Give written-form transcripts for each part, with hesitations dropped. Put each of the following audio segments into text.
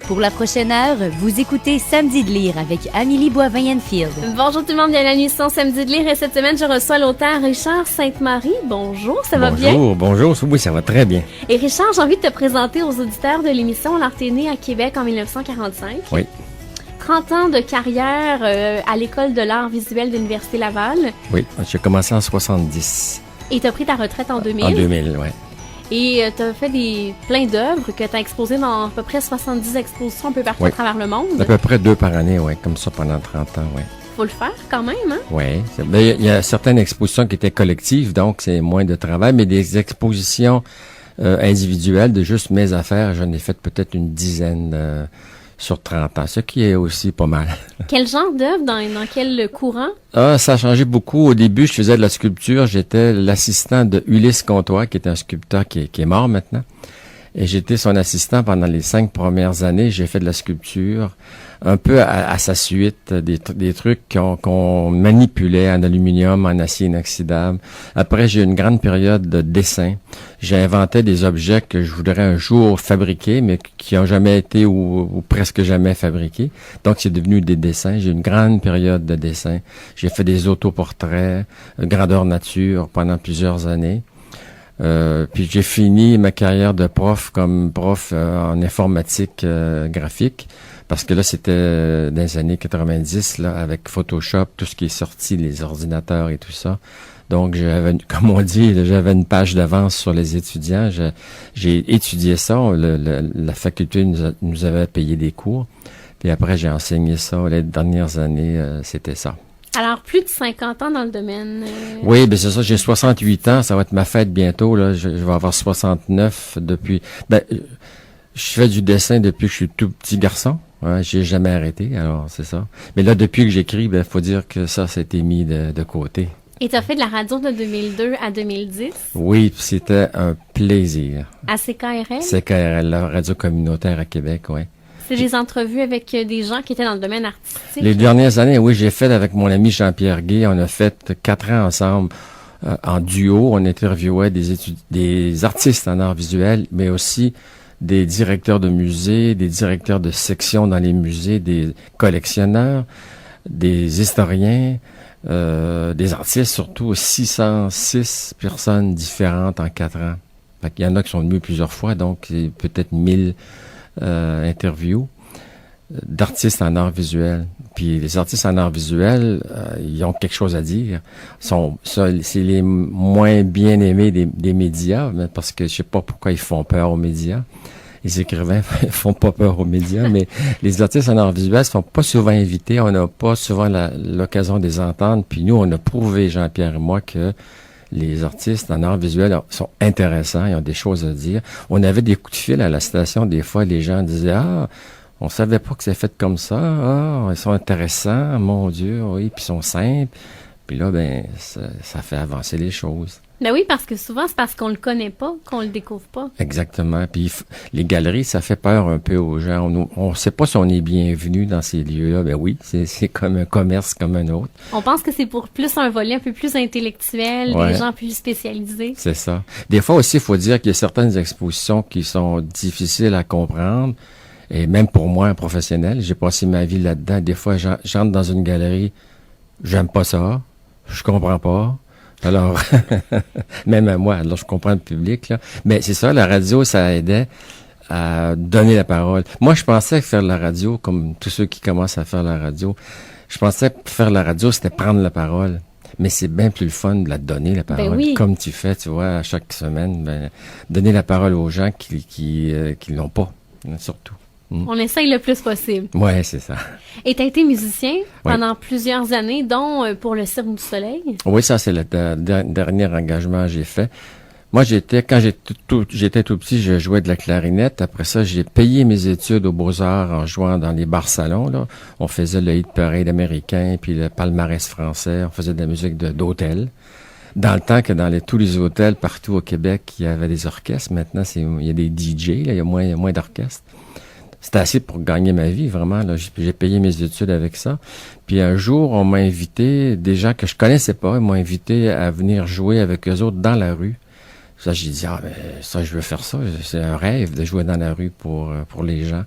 Pour la prochaine heure, vous écoutez Samedi de lire avec Amélie Boivin-Enfield. Bonjour tout le monde, bienvenue à l'émission Samedi de lire et cette semaine, je reçois l'auteur Richard Sainte-Marie. Bonjour, ça va bien? Bonjour, oui, ça va très bien. Et Richard, j'ai envie de te présenter aux auditeurs de l'émission. Alors, t'es né à Québec en 1945. Oui. 30 ans de carrière à l'École de l'art visuel de l'Université Laval. Oui, j'ai commencé en 70. Et t'as pris ta retraite en 2000. En 2000, oui. Et tu as fait plein d'œuvres que tu as exposées dans à peu près 70 expositions un peu partout à travers le monde. À peu près 2 par année, oui, comme ça pendant 30 ans, oui. Faut le faire quand même, hein? Oui. Il y a certaines expositions qui étaient collectives, donc c'est moins de travail, mais des expositions individuelles de juste mes affaires, j'en ai fait peut-être une dizaine sur 30 ans, ce qui est aussi pas mal. Quel genre d'œuvre, dans quel courant? Ça a changé beaucoup. Au début, je faisais de la sculpture. J'étais l'assistant de Ulysse Comtois, qui est un sculpteur qui est mort maintenant. Et j'étais son assistant pendant les 5 premières années. J'ai fait de la sculpture, un peu à sa suite, des trucs qu'on manipulait en aluminium, en acier inoxydable. Après, j'ai eu une grande période de dessin. J'ai inventé des objets que je voudrais un jour fabriquer, mais qui n'ont jamais été ou presque jamais fabriqués. Donc, c'est devenu des dessins. J'ai eu une grande période de dessin. J'ai fait des autoportraits, grandeur nature pendant plusieurs années. Puis j'ai fini ma carrière de prof comme prof en informatique graphique, parce que là, c'était dans les années 90, là, avec Photoshop, tout ce qui est sorti, les ordinateurs et tout ça. Donc, comme on dit, j'avais une page d'avance sur les étudiants. J'ai étudié ça. La faculté nous avait payé des cours. Puis après, j'ai enseigné ça. Les dernières années, c'était ça. Alors, plus de 50 ans dans le domaine. Oui, ben c'est ça. J'ai 68 ans. Ça va être ma fête bientôt. Là, je vais avoir 69 depuis. Je fais du dessin depuis que je suis tout petit garçon. Ouais, j'ai jamais arrêté. Alors, c'est ça. Mais là, depuis que j'écris, faut dire que ça a été mis de côté. Et tu as fait de la radio de 2002 à 2010? Oui, c'était un plaisir. À CKRL? CKRL, la radio communautaire à Québec, oui. C'est des entrevues avec des gens qui étaient dans le domaine artistique? Les dernières années, oui, j'ai fait avec mon ami Jean-Pierre Guy. On a fait 4 ans ensemble en duo. On interviewait des artistes en art visuel, mais aussi des directeurs de musées, des directeurs de sections dans les musées, des collectionneurs, des historiens, des artistes, surtout 606 personnes différentes en 4 ans. Fait qu'il y en a qui sont venus plusieurs fois, donc peut-être 1000 interviews d'artistes en art visuel. Puis les artistes en art visuel, ils ont quelque chose à dire. C'est les moins bien aimés des médias, parce que je sais pas pourquoi ils font peur aux médias. Les écrivains font pas peur aux médias, mais les artistes en art visuel sont pas souvent invités. On n'a pas souvent l'occasion de les entendre. Puis nous, on a prouvé, Jean-Pierre et moi, que les artistes en art visuel sont intéressants, ils ont des choses à dire. On avait des coups de fil à la station, des fois, les gens disaient « Ah, on savait pas que c'est fait comme ça. Ah, ils sont intéressants, mon Dieu, oui, puis ils sont simples. » Puis là, ça fait avancer les choses. Ben oui, parce que souvent, c'est parce qu'on le connaît pas, qu'on le découvre pas. Exactement. Puis les galeries, ça fait peur un peu aux gens. On sait pas si on est bienvenu dans ces lieux-là. Ben oui, c'est comme un commerce comme un autre. On pense que c'est pour plus un volet un peu plus intellectuel, des gens plus spécialisés. C'est ça. Des fois aussi, il faut dire qu'il y a certaines expositions qui sont difficiles à comprendre. Et même pour moi, un professionnel, j'ai passé ma vie là-dedans. Des fois, j'entre dans une galerie, j'aime pas ça, je comprends pas. Alors, même à moi, alors je comprends le public, là. Mais c'est ça, la radio, ça aidait à donner la parole. Moi, je pensais faire de la radio, comme tous ceux qui commencent à faire la radio, je pensais que faire la radio, c'était prendre la parole. Mais c'est bien plus le fun de la donner, la parole. Ben oui. Comme tu fais, tu vois, à chaque semaine, donner la parole aux gens qui l'ont pas, surtout. On essaye le plus possible. Ouais, c'est ça. Et tu as été musicien pendant plusieurs années, dont pour le Cirque du Soleil. Oui, ça, c'est le dernier engagement que j'ai fait. Moi, quand j'étais tout petit, je jouais de la clarinette. Après ça, j'ai payé mes études aux Beaux-Arts en jouant dans les bars-salons, là. On faisait le hit parade américain, puis le palmarès français. On faisait de la musique d'hôtel. Dans le temps que dans tous les hôtels partout au Québec, il y avait des orchestres. Maintenant, il y a des DJ, là, il y a moins d'orchestres. C'était assez pour gagner ma vie, vraiment. Là. J'ai payé mes études avec ça. Puis un jour, on m'a invité, des gens que je connaissais pas, ils m'ont invité à venir jouer avec eux autres dans la rue. Ça, j'ai dit, ça, je veux faire ça. C'est un rêve de jouer dans la rue pour les gens.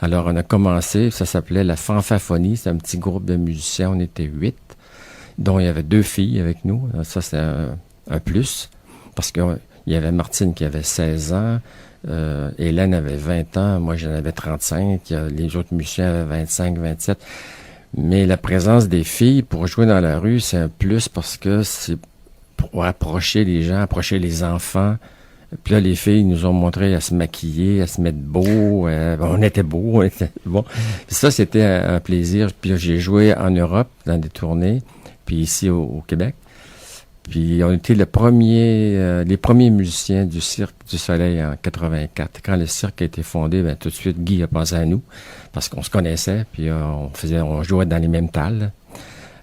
Alors, on a commencé, ça s'appelait la Fanfaphonie, c'est un petit groupe de musiciens, on était 8, dont il y avait 2 filles avec nous. Ça, c'est un plus, parce qu'il y avait Martine qui avait 16 ans, Hélène avait 20 ans, moi j'en avais 35, les autres musiciens avaient 25, 27. Mais la présence des filles pour jouer dans la rue, c'est un plus parce que c'est pour approcher les gens, approcher les enfants. Puis là, les filles nous ont montré à se maquiller, à se mettre beau. On était beau, on était bon. Puis ça, c'était un plaisir. Puis j'ai joué en Europe dans des tournées, puis ici au Québec. Puis on était les premiers musiciens du Cirque du Soleil en 84. Quand le cirque a été fondé, tout de suite, Guy a pensé à nous, parce qu'on se connaissait, puis on jouait dans les mêmes talles.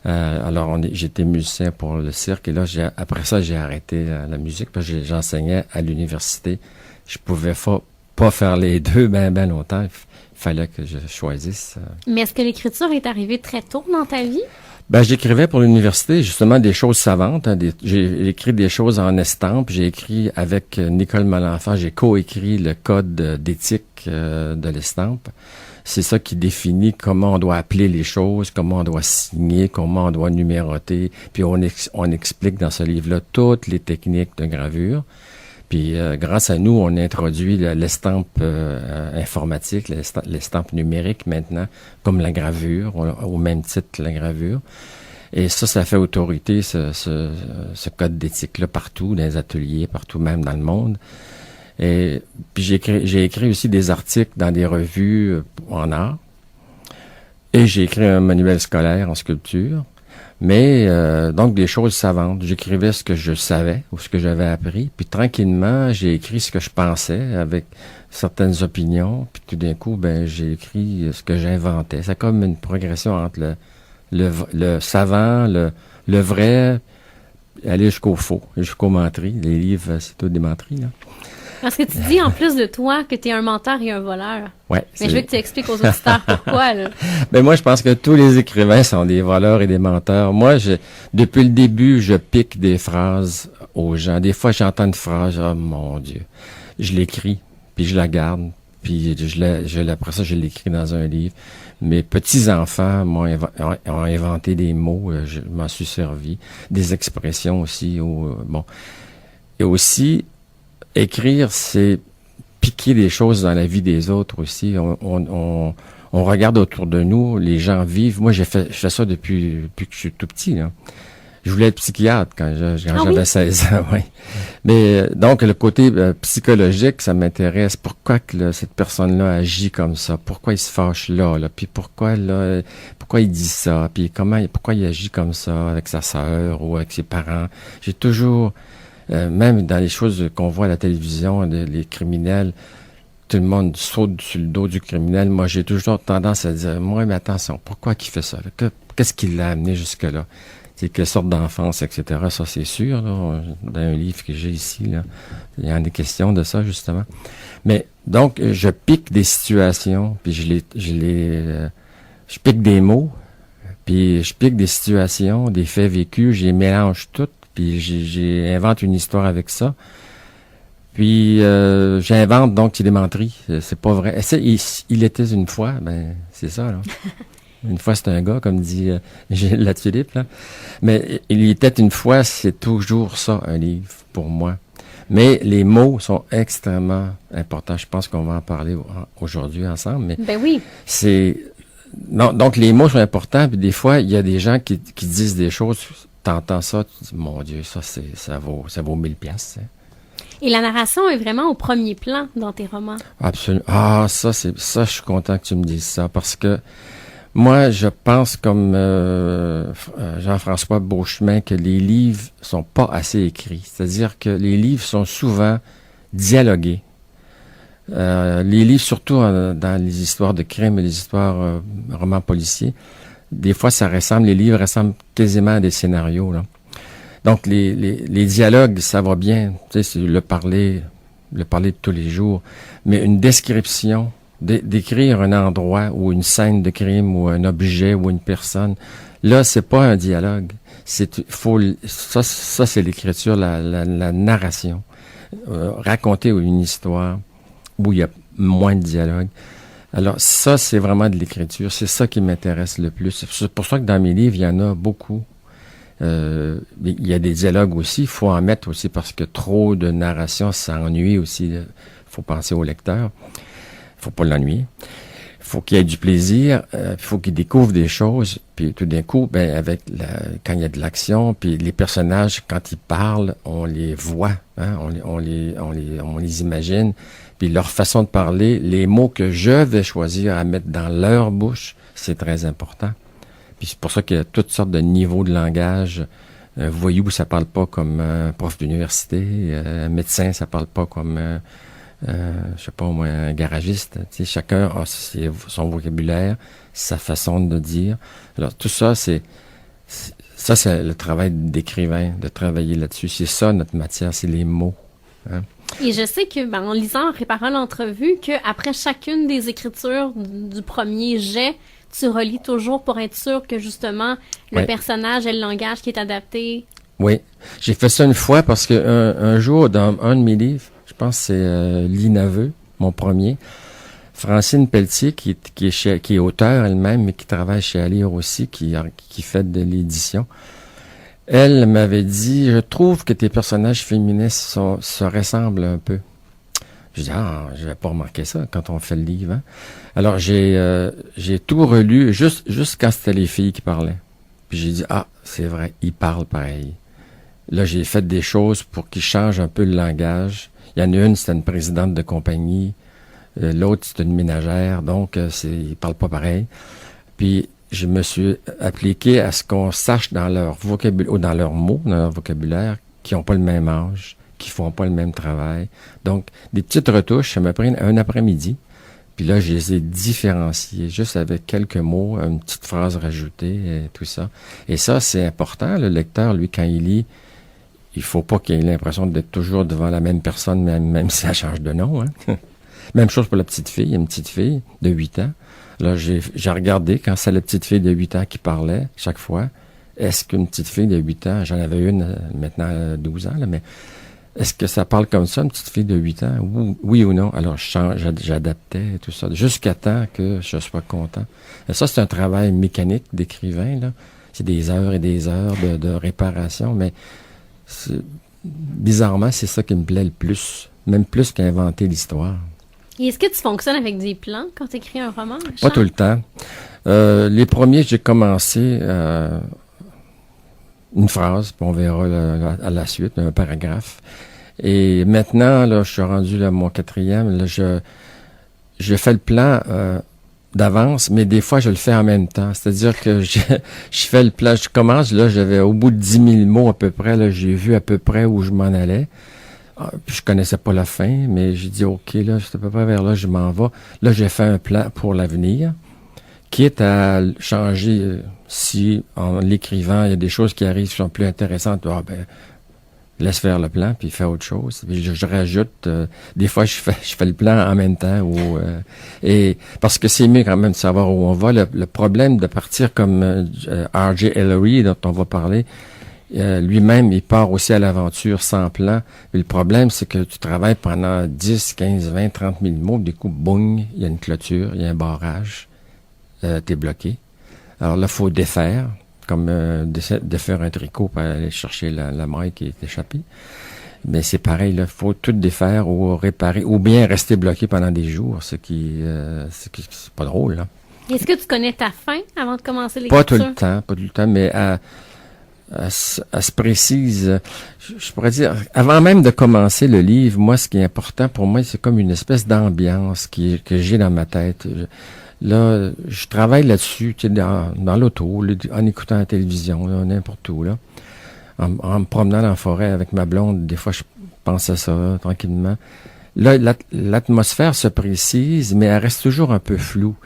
Alors, j'étais musicien pour le cirque, et là, après ça, j'ai arrêté la musique, parce que j'enseignais à l'université. Je pouvais pas faire les deux ben longtemps. Il fallait que je choisisse. Mais est-ce que l'écriture est arrivée très tôt dans ta vie? J'écrivais pour l'université, justement, des choses savantes. J'ai écrit des choses en estampes. J'ai écrit avec Nicole Malenfant, j'ai coécrit le code d'éthique de l'estampe. C'est ça qui définit comment on doit appeler les choses, comment on doit signer, comment on doit numéroter. Puis on explique dans ce livre-là toutes les techniques de gravure. Puis grâce à nous, on a introduit l'estampe informatique, l'estampe numérique maintenant, comme la gravure, au même titre que la gravure. Et ça fait autorité, ce code d'éthique-là, partout, dans les ateliers, partout même dans le monde. Et puis j'ai écrit aussi des articles dans des revues en art. Et j'ai écrit un manuel scolaire en sculpture. Mais donc des choses savantes. J'écrivais ce que je savais ou ce que j'avais appris. Puis tranquillement, j'ai écrit ce que je pensais avec certaines opinions. Puis tout d'un coup, j'ai écrit ce que j'inventais. C'est comme une progression entre le savant, le vrai, aller jusqu'au faux, jusqu'aux menteries. Les livres, c'est tout des menteries, là. Parce que tu dis en plus de toi que tu es un menteur et un voleur. Ouais. Mais je veux que tu expliques aux auditeurs pourquoi, là. Moi, je pense que tous les écrivains sont des voleurs et des menteurs. Moi, depuis le début, je pique des phrases aux gens. Des fois, j'entends une phrase, oh mon Dieu. Je l'écris, puis je la garde, puis après ça, je l'écris dans un livre. Mes petits-enfants ont inventé des mots, je m'en suis servi. Des expressions aussi. Et aussi, écrire, c'est piquer des choses dans la vie des autres aussi. On regarde autour de nous, les gens vivent. Moi, je fais ça depuis que je suis tout petit, là. Je voulais être psychiatre quand j'avais 16 ans, oui. Mais donc, le côté psychologique, ça m'intéresse. Pourquoi cette personne-là agit comme ça? Pourquoi il se fâche là? Puis pourquoi il dit ça? Puis pourquoi il agit comme ça avec sa sœur ou avec ses parents? J'ai toujours... même dans les choses qu'on voit à la télévision, les criminels, tout le monde saute sur le dos du criminel. Moi, j'ai toujours tendance à dire, mais attention, pourquoi qu'il fait ça? Qu'est-ce qui l'a amené jusque-là? C'est quelle sorte d'enfance, etc. Ça, c'est sûr, là. Dans un livre que j'ai ici, là, il y en a des questions de ça, justement. Mais, donc, je pique des situations, puis je pique des mots, puis je pique des situations, des faits vécus, je les mélange toutes. Puis j'invente une histoire avec ça. Puis j'invente donc des menteries. C'est pas vrai. Il était une fois, c'est ça, là. Une fois, c'est un gars, comme dit la Tulipe, là. Mais il était une fois, c'est toujours ça, un livre, pour moi. Mais les mots sont extrêmement importants. Je pense qu'on va en parler aujourd'hui ensemble. Mais oui. Non, donc les mots sont importants. Puis des fois, il y a des gens qui disent des choses... T'entends ça, tu dis, mon Dieu, ça vaut 1000 piastres. Et la narration est vraiment au premier plan dans tes romans. Absolument. Ça, je suis content que tu me dises ça, parce que moi, je pense comme Jean-François Beauchemin que les livres sont pas assez écrits. C'est-à-dire que les livres sont souvent dialogués. Les livres, surtout dans les histoires de crime et les histoires romans policiers, des fois, les livres ressemblent quasiment à des scénarios, là. Donc, les dialogues, ça va bien. Tu sais, c'est le parler de tous les jours. Mais une description, d'écrire un endroit ou une scène de crime ou un objet ou une personne, là, c'est pas un dialogue. Ça, c'est l'écriture, la narration. Raconter une histoire où il y a moins de dialogue. Alors, ça, c'est vraiment de l'écriture. C'est ça qui m'intéresse le plus. C'est pour ça que dans mes livres, il y en a beaucoup. Il y a des dialogues aussi. Il faut en mettre aussi parce que trop de narration, ça ennuie aussi. Il faut penser au lecteur. Il faut pas l'ennuyer. Il faut qu'il y ait du plaisir. Il faut qu'il découvre des choses. Puis tout d'un coup, quand il y a de l'action, puis les personnages, quand ils parlent, on les voit. Hein, on les imagine. Puis leur façon de parler, les mots que je vais choisir à mettre dans leur bouche, c'est très important. Puis c'est pour ça qu'il y a toutes sortes de niveaux de langage. Un voyou, ça parle pas comme un prof d'université. Un médecin, ça parle pas comme, je sais pas moi, un garagiste. Tu sais, chacun a son vocabulaire, sa façon de dire. Alors tout ça, c'est le travail d'écrivain, de travailler là-dessus. C'est ça notre matière, c'est les mots. Hein? Et je sais que, en lisant, en préparant l'entrevue, qu'après chacune des écritures du premier jet, tu relis toujours pour être sûr que, justement, le personnage et le langage qui est adapté. Oui. J'ai fait ça une fois parce que un jour, dans un de mes livres, je pense que c'est L'Inaveu, mon premier, Francine Pelletier, qui est auteure elle-même, mais qui travaille chez Alire aussi, qui fait de l'édition, elle m'avait dit, je trouve que tes personnages féministes se ressemblent un peu. Je dis, j'avais pas remarqué ça quand on fait le livre. Hein? Alors, j'ai tout relu, juste quand c'était les filles qui parlaient. Puis j'ai dit, c'est vrai, ils parlent pareil. Là, j'ai fait des choses pour qu'ils changent un peu le langage. Il y en a une, c'était une présidente de compagnie. L'autre, c'est une ménagère. Donc, ils parlent pas pareil. Puis, je me suis appliqué à ce qu'on sache dans leur vocabulaire, ou dans leurs mots, dans leur vocabulaire, qui n'ont pas le même âge, qui font pas le même travail. Donc, des petites retouches, ça m'a pris un après-midi. Puis là, je les ai différenciés, juste avec quelques mots, une petite phrase rajoutée, et tout ça. Et ça, c'est important. Le lecteur, lui, quand il lit, il faut pas qu'il ait l'impression d'être toujours devant la même personne, même si ça change de nom. Hein? Même chose pour la petite fille. Une petite fille de 8 ans. Là, j'ai regardé quand c'est la petite fille de 8 ans qui parlait chaque fois. Est-ce qu'une petite fille de 8 ans, j'en avais une maintenant 12 ans, là, mais est-ce que ça parle comme ça, une petite fille de 8 ans? Oui ou non? Alors, j'adaptais tout ça, jusqu'à temps que je sois content. Et ça, c'est un travail mécanique d'écrivain, là. C'est des heures et des heures de réparation, mais bizarrement, c'est ça qui me plaît le plus. Même plus qu'inventer l'histoire. Et est-ce que tu fonctionnes avec des plans quand tu écris un roman? Pas tout le temps. Les premiers, j'ai commencé une phrase, puis on verra à la suite, un paragraphe. Et maintenant, là, je suis rendu à mon 4e. Là, je fais le plan d'avance, mais des fois, je le fais en même temps. C'est-à-dire que je fais le plan, je commence, là, j'avais au bout de 10 000 mots à peu près, là, j'ai vu à peu près où je m'en allais. Puis je connaissais pas la fin, mais j'ai dit, OK, là, c'est à peu près vers là, je m'en vais. Là, j'ai fait un plan pour l'avenir, quitte à changer si, en l'écrivant, il y a des choses qui arrivent qui sont plus intéressantes. Laisse faire le plan, puis fais autre chose. Puis je rajoute, des fois, je fais le plan en même temps. Et parce que c'est mieux quand même de savoir où on va. Le problème de partir comme R.J. Ellery, dont on va parler, lui-même, il part aussi à l'aventure sans plan. Et le problème, c'est que tu travailles pendant 10, 15, 20, 30 000 mots. Du coup, boum, il y a une clôture, il y a un barrage. T'es bloqué. Alors là, il faut défaire, comme défaire un tricot pour aller chercher la maille qui est échappée. Mais c'est pareil, il faut tout défaire ou réparer, ou bien rester bloqué pendant des jours, c'est pas drôle. Là. Est-ce que tu connais ta fin avant de commencer l'écriture? Pas tout le temps, mais elle se précise. Je pourrais dire, avant même de commencer le livre, moi, ce qui est important pour moi, c'est comme une espèce d'ambiance que j'ai dans ma tête. Là, je travaille là-dessus, tu sais, dans l'auto, en écoutant la télévision, là, n'importe où, là. En me promenant dans la forêt avec ma blonde, des fois, je pense à ça, tranquillement. Là, l'atmosphère se précise, mais elle reste toujours un peu floue.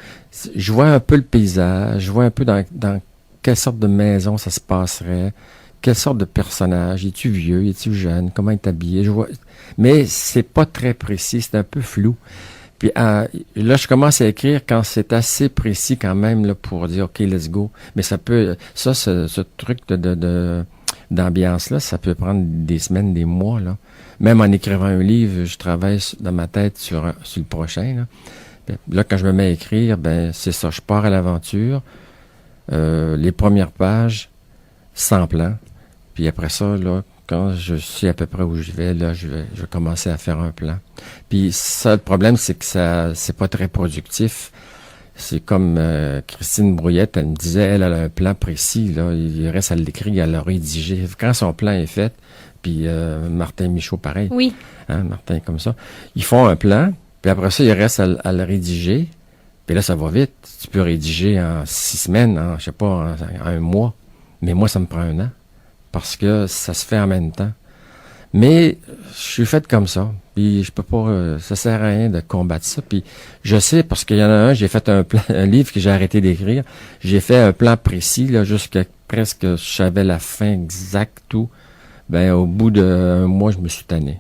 Je vois un peu le paysage, je vois un peu dans quelle sorte de maison ça se passerait, quelle sorte de personnage, es-tu vieux, es-tu jeune, comment il est habillé, mais c'est pas très précis, c'est un peu flou. Puis là, je commence à écrire quand c'est assez précis quand même là pour dire OK, let's go. Mais ça peut, ce truc d'ambiance-là, ça peut prendre des semaines, des mois là. Même en écrivant un livre, je travaille dans ma tête sur le prochain là. Puis là, quand je me mets à écrire, ben c'est ça, je pars à l'aventure. Les premières pages, sans plan. Puis après ça, là, quand je sais à peu près où je vais, là, je vais commencer à faire un plan. Puis ça, le problème, c'est que c'est pas très productif. C'est comme Christine Brouillette, elle me disait, elle a un plan précis, là, il reste à l'écrire, à le rédiger. Quand son plan est fait, puis Martin Michaud, pareil. Oui. Hein, Martin, comme ça. Ils font un plan, puis après ça, il reste à le rédiger. Puis là, ça va vite. Tu peux rédiger en 6 semaines, je sais pas, en 1 mois. Mais moi, ça me prend 1 an. Parce que ça se fait en même temps. Mais je suis fait comme ça. Puis je peux pas, ça sert à rien de combattre ça. Puis je sais, parce qu'il y en a j'ai fait un plan, un livre que j'ai arrêté d'écrire. J'ai fait un plan précis, là, jusqu'à presque, je savais la fin exacte, tout. Ben, au bout d'1 mois, je me suis tanné.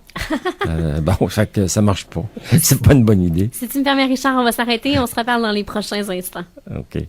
Bon, fait que ça marche pas. C'est pas une bonne idée. Si tu me permets, Richard, on va s'arrêter. On se reparle dans les prochains instants. OK.